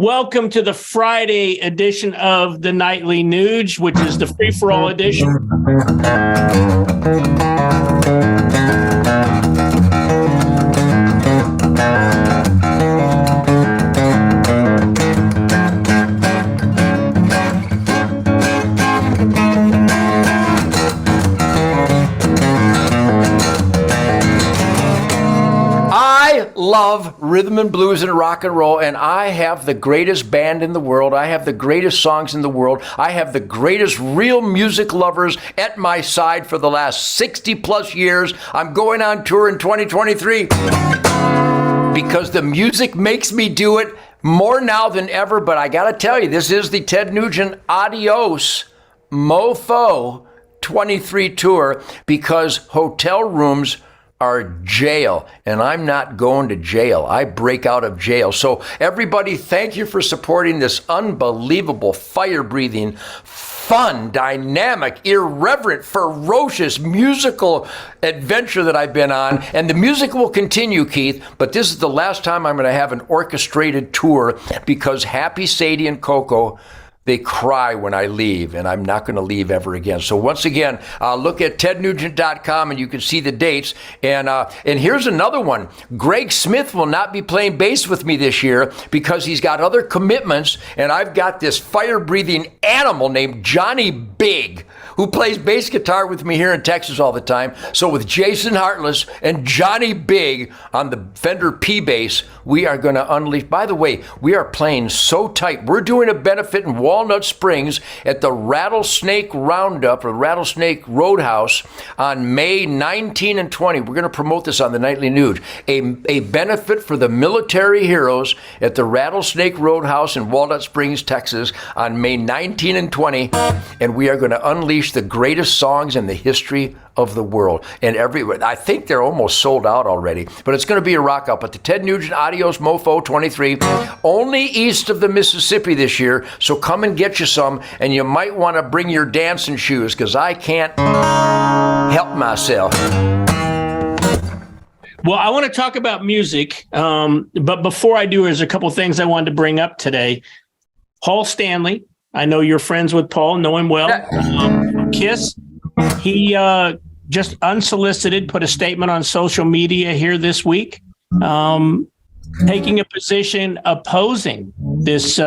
Welcome to the Friday edition of the Nightly Nuge, which is the free-for-all edition. I love rhythm and blues and rock and roll, and I have the greatest band in the world. I have the greatest songs in the world. I have the greatest real music lovers at my side for the last 60 plus years. I'm going on tour in 2023 because the music makes me do it more now than ever. But I got to tell you, this is the Ted Nugent Adios Mofo 23 tour because hotel rooms are jail, and I'm not going to jail. I break out of jail. So everybody, thank you for supporting this unbelievable, fire-breathing, fun, dynamic, irreverent, ferocious musical adventure that I've been on. And the music will continue, Keith, but this is the last time I'm going to have an orchestrated tour because Happy Sadie and Coco, they cry when I leave, and I'm not going to leave ever again. So once again, look at tednugent.com, and you can see the dates. And here's another one. Greg Smith will not be playing bass with me this year because he's got other commitments, and I've got this fire-breathing animal named Johnny Big, who plays bass guitar with me here in Texas all the time. So with Jason Hartless and Johnny Big on the Fender P bass, we are going to unleash. By the way, we are playing so tight. We're doing a benefit in Walnut Springs at the Rattlesnake Roundup or Rattlesnake Roadhouse on May 19 and 20. We're going to promote this on the Nightly Nuge. A benefit for the military heroes at the Rattlesnake Roadhouse in Walnut Springs, Texas on May 19 and 20. And we are going to unleash the greatest songs in the history of the world. And I think they're almost sold out already, but it's going to be a rock out. But the Ted Nugent Adios Mofo 23, only east of the Mississippi this year. So come and get you some, and you might want to bring your dancing shoes because I can't help myself. Well, I want to talk about music, but before I do, there's a couple things I wanted to bring up today. Paul Stanley, I know you're friends with Paul, know him well. Kiss, he just unsolicited put a statement on social media here this week, taking a position opposing this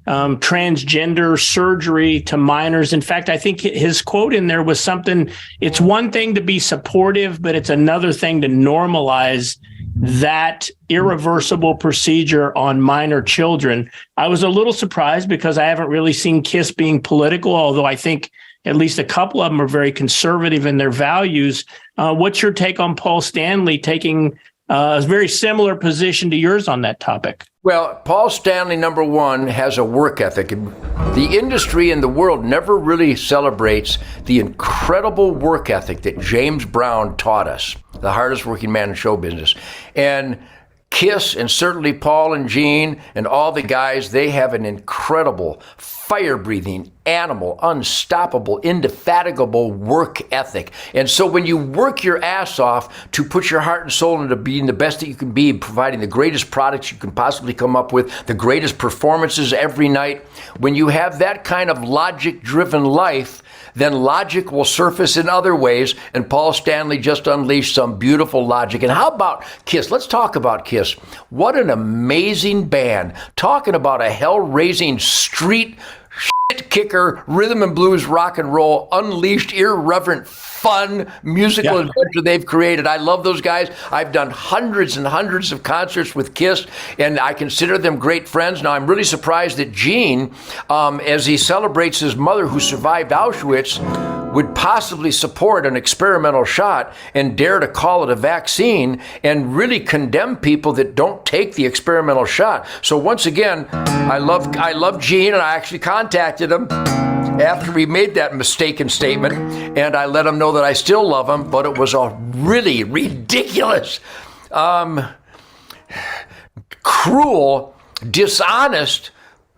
transgender surgery to minors. In fact, I think his quote in there was something, it's one thing to be supportive, but it's another thing to normalize that irreversible procedure on minor children. I was a little surprised because I haven't really seen KISS being political, although I think at least a couple of them are very conservative in their values. What's your take on Paul Stanley taking a very similar position to yours on that topic? Well, Paul Stanley, number one, has a work ethic. The industry in the world never really celebrates the incredible work ethic that James Brown taught us, the hardest working man in show business. And KISS, and certainly Paul and Gene and all the guys, they have an incredible, fire-breathing, animal, unstoppable, indefatigable work ethic. And so when you work your ass off to put your heart and soul into being the best that you can be, providing the greatest products you can possibly come up with, the greatest performances every night, when you have that kind of logic-driven life, then logic will surface in other ways, and Paul Stanley just unleashed some beautiful logic. And how about KISS? Let's talk about KISS. What an amazing band. Talking about a hell-raising street shit kicker, rhythm and blues, rock and roll, unleashed, irreverent, fun musical adventure they've created. I love those guys. I've done hundreds and hundreds of concerts with KISS, and I consider them great friends. Now, I'm really surprised that Gene, as he celebrates his mother who survived Auschwitz, would possibly support an experimental shot and dare to call it a vaccine and really condemn people that don't take the experimental shot. So once again, I love Gene, and I actually contacted him after we made that mistaken statement, and I let him know that I still love him, but it was a really ridiculous, cruel, dishonest,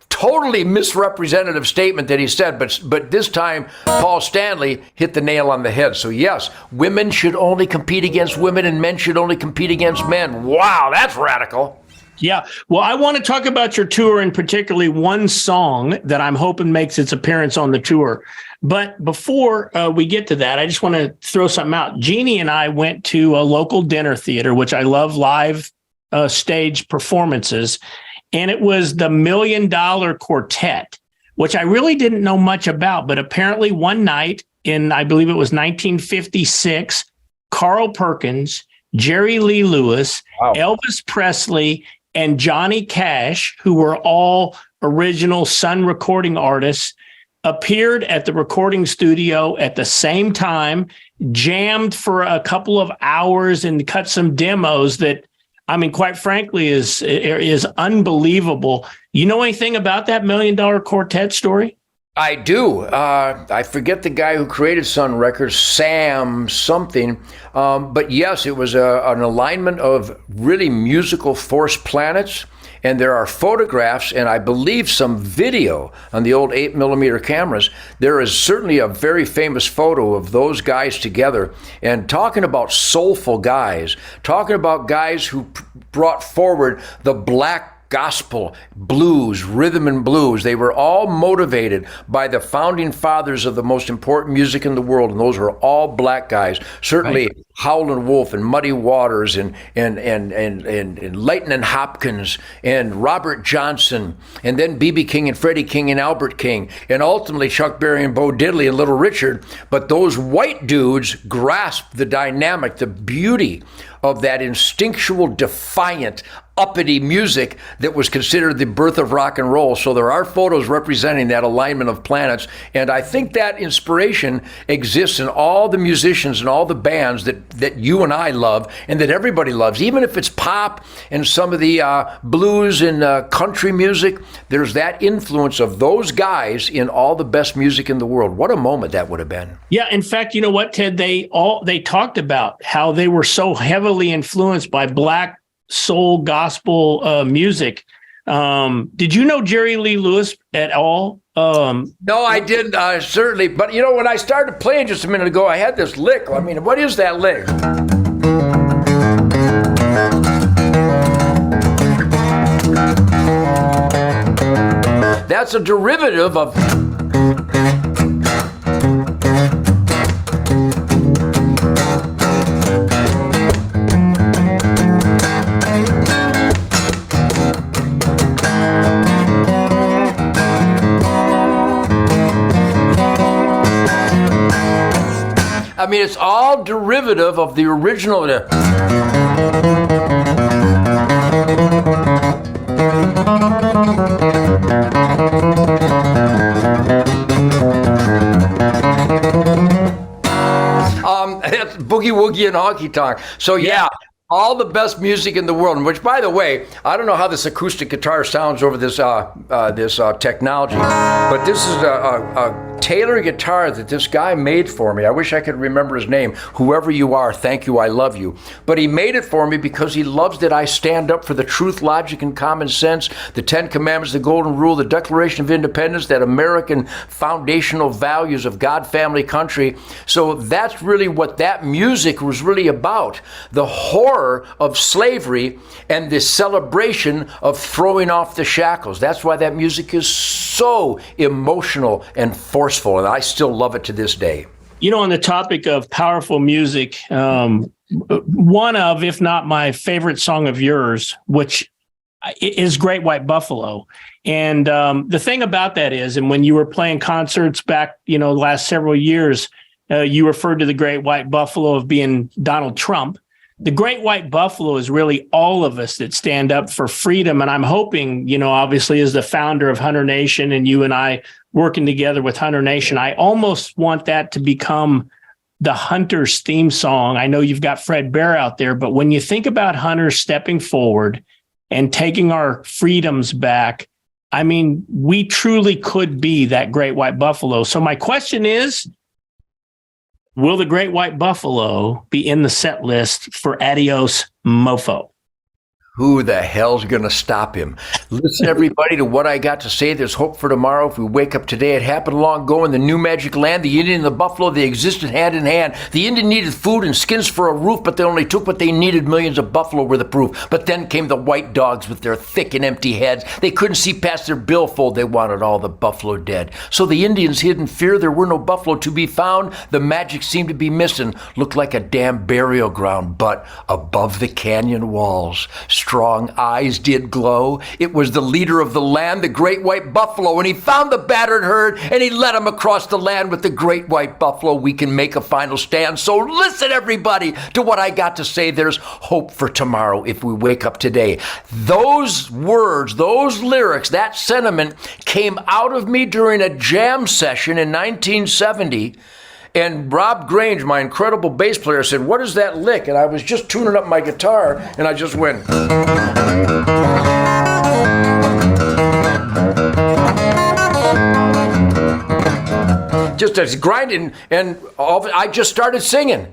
totally misrepresentative statement that he said, but this time Paul Stanley hit the nail on the head. So yes, women should only compete against women and men should only compete against men. Wow, that's radical. Yeah. Well, I want to talk about your tour and particularly one song that I'm hoping makes its appearance on the tour. But before we get to that, I just want to throw something out. Jeannie and I went to a local dinner theater, which I love live stage performances. And it was the $1 Million Quartet, which I really didn't know much about. But apparently one night in, I believe it was 1956, Carl Perkins, Jerry Lee Lewis, wow, Elvis Presley, and Johnny Cash, who were all original Sun recording artists, appeared at the recording studio at the same time, jammed for a couple of hours and cut some demos that, I mean, quite frankly, is unbelievable. You know anything about that $1 Million Quartet story? I do. I forget the guy who created Sun Records, Sam something. But yes, it was an alignment of really musical force planets. And there are photographs and I believe some video on the old 8mm cameras. There is certainly a very famous photo of those guys together and talking about soulful guys, talking about guys who brought forward the black gospel, blues, rhythm and blues. They were all motivated by the founding fathers of the most important music in the world, and those were all black guys. Certainly right. Howlin' Wolf and Muddy Waters and Lightnin' Hopkins and Robert Johnson, and then B.B. King and Freddie King and Albert King, and ultimately Chuck Berry and Bo Diddley and Little Richard. But those white dudes grasped the dynamic, the beauty of that instinctual, defiant, uppity music that was considered the birth of rock and roll. So there are photos representing that alignment of planets. And I think that inspiration exists in all the musicians and all the bands that you and I love and that everybody loves. Even if it's pop and some of the blues and country music, there's that influence of those guys in all the best music in the world. What a moment that would have been. Yeah. In fact, you know what, Ted? They talked about how they were so heavily influenced by black soul gospel music. Did you know Jerry Lee Lewis at all? No, I didn't, certainly. But, you know, when I started playing just a minute ago, I had this lick. I mean, what is that lick? That's a derivative of... I mean, it's all derivative of the original. That's Boogie Woogie and Honky Tonk. So yeah. All the best music in the world, which, by the way, I don't know how this acoustic guitar sounds over this technology, but this is a Taylor guitar that this guy made for me. I wish I could remember his name. Whoever you are, thank you, I love you. But he made it for me because he loves that I stand up for the truth, logic, and common sense, the 10 Commandments, the Golden Rule, the Declaration of Independence, that American foundational values of God, family, country. So that's really what that music was really about. The horror of slavery and the celebration of throwing off the shackles. That's why that music is so emotional and forceful, and I still love it to this day. You know, on the topic of powerful music, one of, if not my favorite song of yours, which is Great White Buffalo. And the thing about that is, and when you were playing concerts back, you know, the last several years, you referred to the Great White Buffalo of being Donald Trump. The Great White Buffalo is really all of us that stand up for freedom. And I'm hoping, you know, obviously as the founder of Hunter Nation and you and I working together with Hunter Nation, I almost want that to become the Hunter's theme song. I know you've got Fred Bear out there, but when you think about Hunter stepping forward and taking our freedoms back, I mean, we truly could be that Great White Buffalo. So my question is, will the Great White Buffalo be in the set list for Adios, Mofo? Who the hell's going to stop him? Listen, everybody, to what I got to say. There's hope for tomorrow. If we wake up today, it happened long ago in the new magic land. The Indian and the buffalo, they existed hand in hand. The Indian needed food and skins for a roof, but they only took what they needed. Millions of buffalo were the proof. But then came the white dogs with their thick and empty heads. They couldn't see past their billfold. They wanted all the buffalo dead. So the Indians hid in fear. There were no buffalo to be found. The magic seemed to be missing. Looked like a damn burial ground. But above the canyon walls, strong eyes did glow. It was the leader of the land, the great white buffalo, and he found the battered herd, and he led them across the land with the great white buffalo. We can make a final stand. So listen, everybody, to what I got to say. There's hope for tomorrow if we wake up today. Those words, those lyrics, that sentiment came out of me during a jam session in 1970. And Rob Grange, my incredible bass player, said, "What is that lick?" And I was just tuning up my guitar, and I just went. Just as grinding, and I just started singing.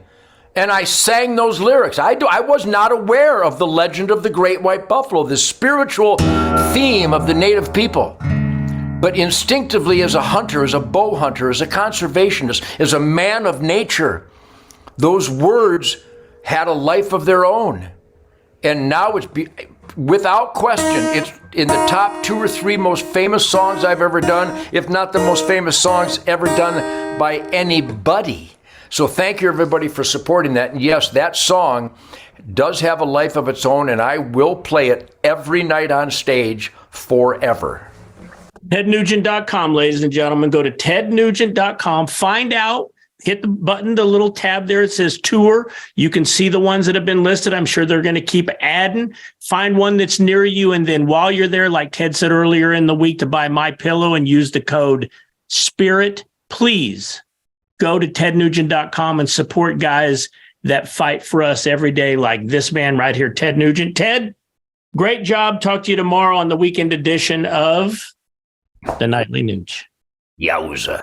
And I sang those lyrics. I was not aware of the legend of the great white buffalo, the spiritual theme of the native people. But instinctively, as a hunter, as a bow hunter, as a conservationist, as a man of nature, those words had a life of their own. And now it's, without question, it's in the top 2 or 3 most famous songs I've ever done, if not the most famous songs ever done by anybody. So thank you, everybody, for supporting that. And yes, that song does have a life of its own, and I will play it every night on stage forever. TedNugent.com, ladies and gentlemen. Go to TedNugent.com. Find out, hit the button, the little tab there. It says tour. You can see the ones that have been listed. I'm sure they're going to keep adding. Find one that's near you. And then while you're there, like Ted said earlier in the week, to buy My Pillow and use the code SPIRIT, please go to TedNugent.com and support guys that fight for us every day, like this man right here, Ted Nugent. Ted, great job. Talk to you tomorrow on the weekend edition of the Nightly Nuge. Yowza.